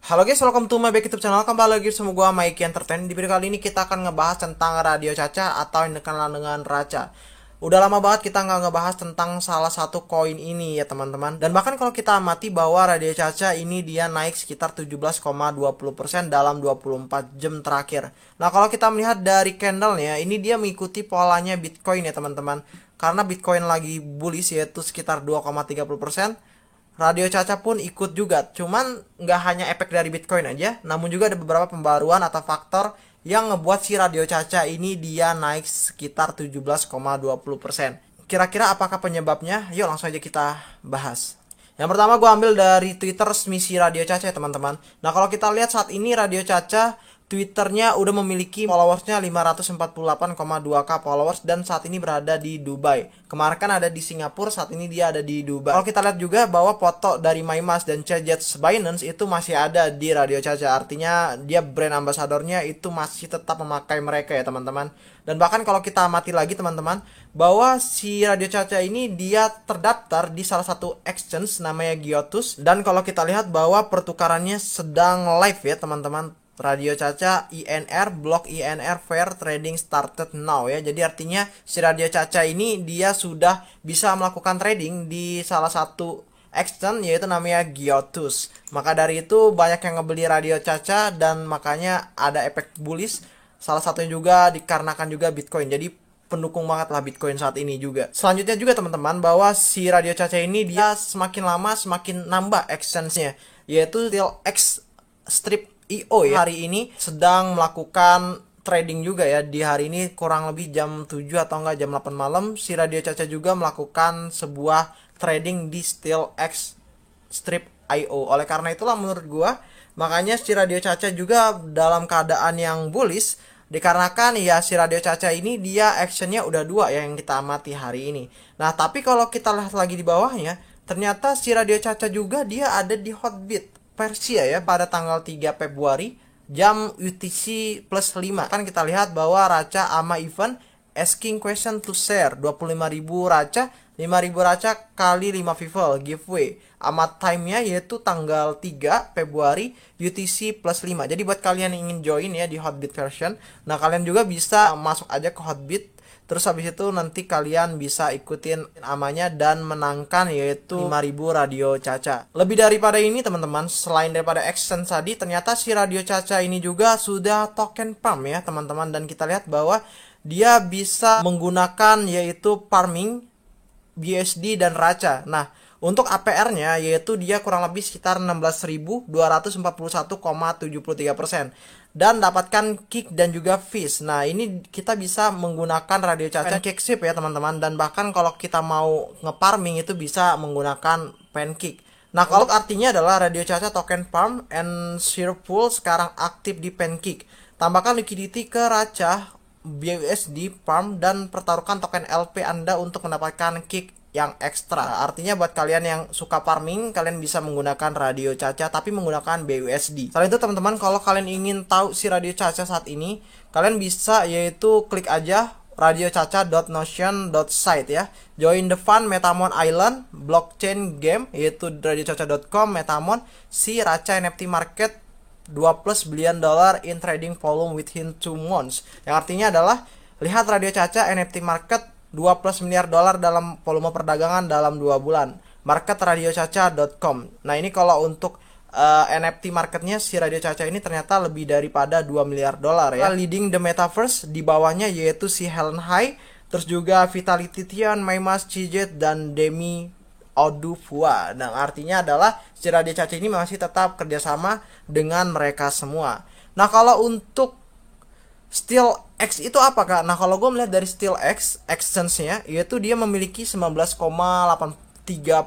Halo guys, welcome to my back YouTube channel. Kembali lagi sama gua Mikey Entertain. Di video kali ini kita akan ngebahas tentang radio Caca atau yang dikenal dengan Raca. Udah lama banget kita nggak ngebahas tentang salah satu koin ini ya teman-teman. Dan bahkan kalau kita amati bahwa radio Caca ini dia naik sekitar 17,20% dalam 24 jam terakhir. Nah kalau kita melihat dari candlenya, ini dia mengikuti polanya Bitcoin ya teman-teman. Karena Bitcoin lagi bullish yaitu sekitar 2,30%. Radio Caca pun ikut juga, cuman nggak hanya efek dari Bitcoin aja, namun juga ada beberapa pembaruan atau faktor yang ngebuat si Radio Caca ini dia naik sekitar 17,20%. Kira-kira apakah penyebabnya? Yuk langsung aja kita bahas. Yang pertama gue ambil dari Twitter resmi si Radio Caca ya teman-teman. Nah kalau kita lihat saat ini Radio Caca Twitternya udah memiliki followersnya 548,2k followers dan saat ini berada di Dubai. Kemarin kan ada di Singapura, saat ini dia ada di Dubai. Kalau kita lihat juga bahwa foto dari MyMas dan CJets Binance itu masih ada di Radio Caca. Artinya dia brand ambasadornya itu masih tetap memakai mereka ya teman-teman. Dan bahkan kalau kita amati lagi teman-teman, bahwa si Radio Caca ini dia terdaftar di salah satu exchange namanya Giotus. Dan kalau kita lihat bahwa pertukarannya sedang live ya teman-teman. Radio Caca INR Block INR Fair Trading started now ya. Jadi artinya si Radio Caca ini dia sudah bisa melakukan trading di salah satu exchange yaitu namanya Giotus. Maka dari itu banyak yang ngebeli Radio Caca dan makanya ada efek bullish. Salah satunya juga dikarenakan juga Bitcoin. Jadi pendukung banget lah Bitcoin saat ini juga. Selanjutnya juga teman-teman bahwa si Radio Caca ini dia semakin lama semakin nambah exchange-nya yaitu StilX Strip IO ya hari ini sedang melakukan trading juga ya. Di hari ini kurang lebih jam 7 atau enggak jam 8 malam si Radio Caca juga melakukan sebuah trading di StilX Strip IO. Oleh karena itulah menurut gua makanya si Radio Caca juga dalam keadaan yang bullish dikarenakan ya si Radio Caca ini dia actionnya udah dua ya yang kita amati hari ini. Nah tapi kalau kita lihat lagi di bawahnya ternyata si Radio Caca juga dia ada di Hotbit Persia ya pada tanggal 3 Februari jam UTC plus 5. Kan kita lihat bahwa Raca ama event asking question to share 25.000 Raca, 5.000 Raca kali 5 people giveaway. Amat time-nya yaitu tanggal 3 Februari UTC plus 5. Jadi buat kalian yang ingin join ya di Hotbit version, nah kalian juga bisa masuk aja ke Hotbit. Terus habis itu nanti kalian bisa ikutin amanya dan menangkan yaitu 5.000 Radio Caca. Lebih daripada ini teman-teman, selain daripada exchange tadi, ternyata si Radio Caca ini juga sudah token pump ya teman-teman. Dan kita lihat bahwa dia bisa menggunakan yaitu farming BUSD dan Raca. Nah untuk APR-nya yaitu dia kurang lebih sekitar 16.241,73% dan dapatkan kick dan juga fees. Nah ini kita bisa menggunakan Radio Caca Pancake ya teman-teman, dan bahkan kalau kita mau nge-farming itu bisa menggunakan Pancake. Nah kalau artinya adalah Radio Caca token farm and share pool sekarang aktif di Pancake. Tambahkan liquidity ke Raca BUSD farm dan pertaruhkan token LP Anda untuk mendapatkan kick yang ekstra. Artinya buat kalian yang suka farming, kalian bisa menggunakan Radio Caca tapi menggunakan BUSD. Selain itu teman-teman, kalau kalian ingin tahu si Radio Caca saat ini, kalian bisa yaitu klik aja radiocaca.notion.site ya. Join the fun Metamon Island blockchain game yaitu radiocaca.com Metamon si Raca NFT market 2+ billion dollar in trading volume within 2 months. Yang artinya adalah lihat Radio Caca NFT market 2+ miliar dolar dalam volume perdagangan dalam 2 bulan. Market radiocaca.com. Nah ini kalau untuk NFT marketnya si Radio Caca ini ternyata lebih daripada 2 miliar dolar ya. Leading the metaverse di bawahnya yaitu si Helen Hai, terus juga Vitality Tian, Mymas, Cijet dan Demi Odufua. Nah artinya adalah si Radio Caca ini masih tetap kerjasama dengan mereka semua. Nah kalau untuk StilX itu apa kak? Nah kalau gue melihat dari StilX exchange-nya yaitu dia memiliki 19,83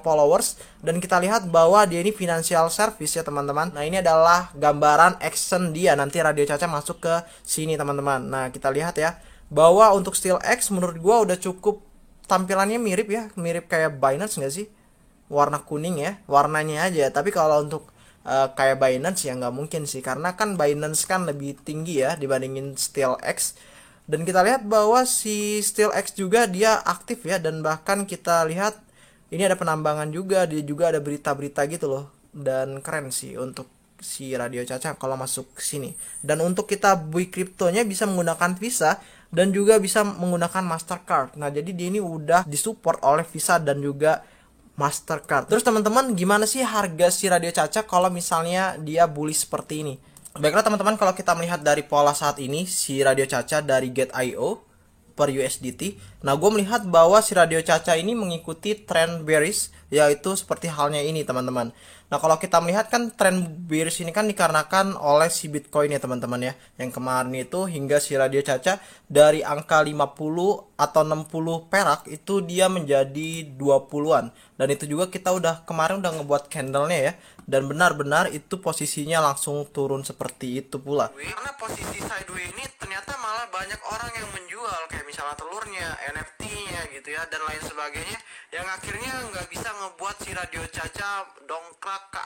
followers dan kita lihat bahwa dia ini financial service ya teman-teman. Nah ini adalah gambaran exchange dia, nanti Radio Caca masuk ke sini teman-teman. Nah kita lihat ya bahwa untuk StilX menurut gue udah cukup tampilannya mirip ya, mirip kayak Binance nggak sih? Warna kuning ya, warnanya aja. Tapi kalau untuk kayak Binance ya nggak mungkin sih, karena kan Binance kan lebih tinggi ya dibandingin StilX. Dan kita lihat bahwa si StilX juga dia aktif ya, dan bahkan kita lihat ini ada penambangan juga, dia juga ada berita-berita gitu loh. Dan keren sih untuk si Radio Caca kalau masuk ke sini. Dan untuk kita beli kriptonya bisa menggunakan Visa dan juga bisa menggunakan Mastercard. Nah, jadi dia ini udah disupport oleh Visa dan juga Mastercard. Terus teman-teman, gimana sih harga si Radio Caca kalau misalnya dia bullish seperti ini? Baiklah teman-teman, kalau kita melihat dari pola saat ini si Radio Caca dari Get.io per USDT. Nah, gue melihat bahwa si Radio Caca ini mengikuti tren bearish, yaitu seperti halnya ini teman-teman. Nah, kalau kita melihat kan tren bearish ini kan dikarenakan oleh si Bitcoin ya teman-teman ya. Yang kemarin itu hingga si Radio Caca dari angka 50 atau 60 perak itu dia menjadi 20-an. Dan itu juga kita kemarin udah ngebuat candlenya ya. Dan benar-benar itu posisinya langsung turun seperti itu pula. Karena posisi sideways ini ternyata malah banyak orang yang menjual kayak misalnya telurnya, NFT-nya gitu ya, dan lain sebagainya, yang akhirnya nggak bisa ngebuat si Radio Caca dongkrak ke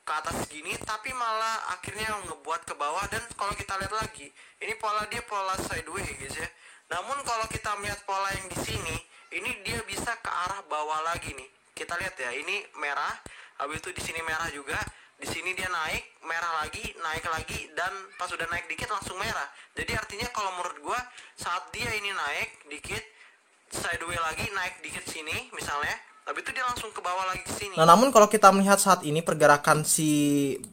atas gini, tapi malah akhirnya ngebuat ke bawah. Dan kalau kita lihat lagi, ini dia pola sideways guys ya. Namun kalau kita melihat pola yang di sini, ini dia bisa ke arah bawah lagi nih. Kita lihat ya, ini merah, habis itu di sini merah juga, di sini dia naik, merah lagi, naik lagi, dan pas udah naik dikit langsung merah. Jadi artinya kalau menurut gua saat dia ini naik dikit, sideways lagi, naik dikit sini misalnya, tapi itu dia langsung ke bawah lagi ke sini. Nah, namun kalau kita melihat saat ini pergerakan si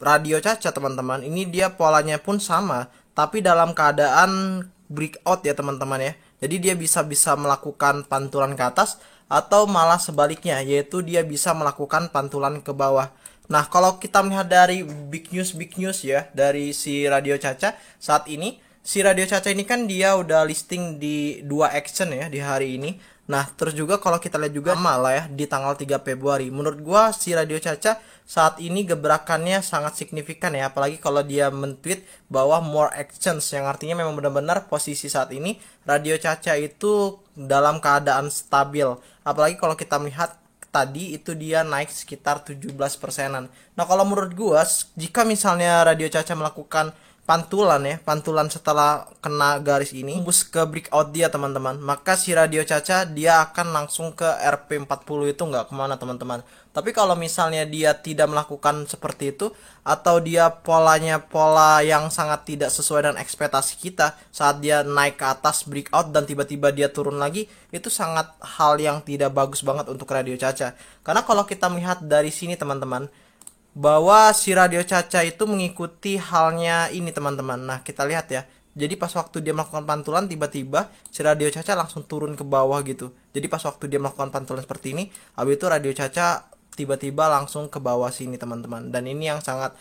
Radio Caca teman-teman, ini dia polanya pun sama, tapi dalam keadaan breakout ya teman-teman ya. Jadi dia bisa melakukan pantulan ke atas atau malah sebaliknya, yaitu dia bisa melakukan pantulan ke bawah. Nah, kalau kita melihat dari big news ya dari si Radio Caca saat ini, si Radio Caca ini kan dia udah listing di 2 action ya di hari ini. Nah, terus juga kalau kita lihat juga malah ya di tanggal 3 Februari. Menurut gua si Radio Caca saat ini gebrakannya sangat signifikan ya, apalagi kalau dia men-tweet bahwa more actions, yang artinya memang benar-benar posisi saat ini Radio Caca itu dalam keadaan stabil. Apalagi kalau kita melihat tadi itu dia naik sekitar 17%-an. Nah, kalau menurut gua jika misalnya Radio Caca melakukan pantulan setelah kena garis ini tembus ke breakout dia teman-teman, maka si Radio Caca dia akan langsung ke RP40 itu nggak kemana teman-teman. Tapi kalau misalnya dia tidak melakukan seperti itu, atau dia polanya pola yang sangat tidak sesuai dengan ekspektasi kita, saat dia naik ke atas breakout dan tiba-tiba dia turun lagi, itu sangat hal yang tidak bagus banget untuk Radio Caca. Karena kalau kita melihat dari sini teman-teman, bahwa si Radio Caca itu mengikuti halnya ini teman-teman. Nah, kita lihat ya. Jadi pas waktu dia melakukan pantulan, tiba-tiba si Radio Caca langsung turun ke bawah gitu. Jadi pas waktu dia melakukan pantulan seperti ini, habis itu Radio Caca tiba-tiba langsung ke bawah sini teman-teman. Dan ini yang sangat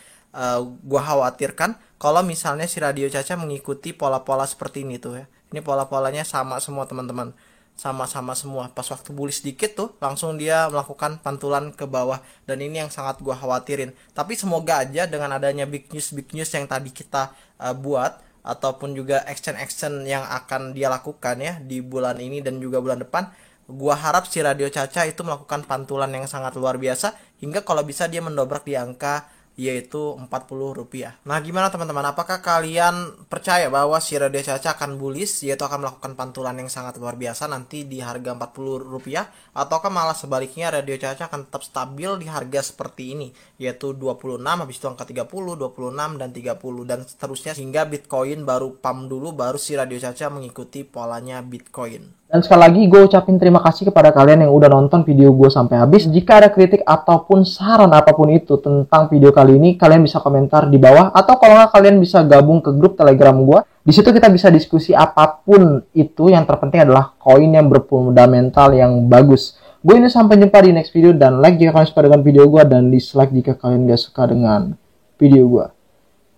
gua khawatirkan kalau misalnya si Radio Caca mengikuti pola-pola seperti ini tuh ya. Ini pola-polanya sama semua teman-teman. Sama-sama semua. Pas waktu bullish dikit tuh langsung dia melakukan pantulan ke bawah, dan ini yang sangat gua khawatirin. Tapi semoga aja dengan adanya big news yang tadi kita buat, ataupun juga action yang akan dia lakukan ya di bulan ini dan juga bulan depan, gua harap si Radio Caca itu melakukan pantulan yang sangat luar biasa hingga kalau bisa dia mendobrak di angka yaitu Rp40. Nah, gimana teman-teman? Apakah kalian percaya bahwa si Radio Caca akan bullish, yaitu akan melakukan pantulan yang sangat luar biasa nanti di harga Rp40, ataukah malah sebaliknya Radio Caca akan tetap stabil di harga seperti ini, yaitu 26, habis itu angka 30, 26 dan 30 dan seterusnya hingga Bitcoin baru pump dulu, baru si Radio Caca mengikuti polanya Bitcoin. Dan sekali lagi gue ucapin terima kasih kepada kalian yang udah nonton video gue sampai habis. Jika ada kritik ataupun saran apapun itu tentang video kali ini, kalian bisa komentar di bawah. Atau kalau nggak, kalian bisa gabung ke grup Telegram gue. Di situ kita bisa diskusi apapun itu. Yang terpenting adalah koin yang berfundamental yang bagus. Gue ini sampai jumpa di next video. Dan like jika kalian suka dengan video gue, dan dislike jika kalian gak suka dengan video gue.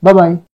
Bye-bye.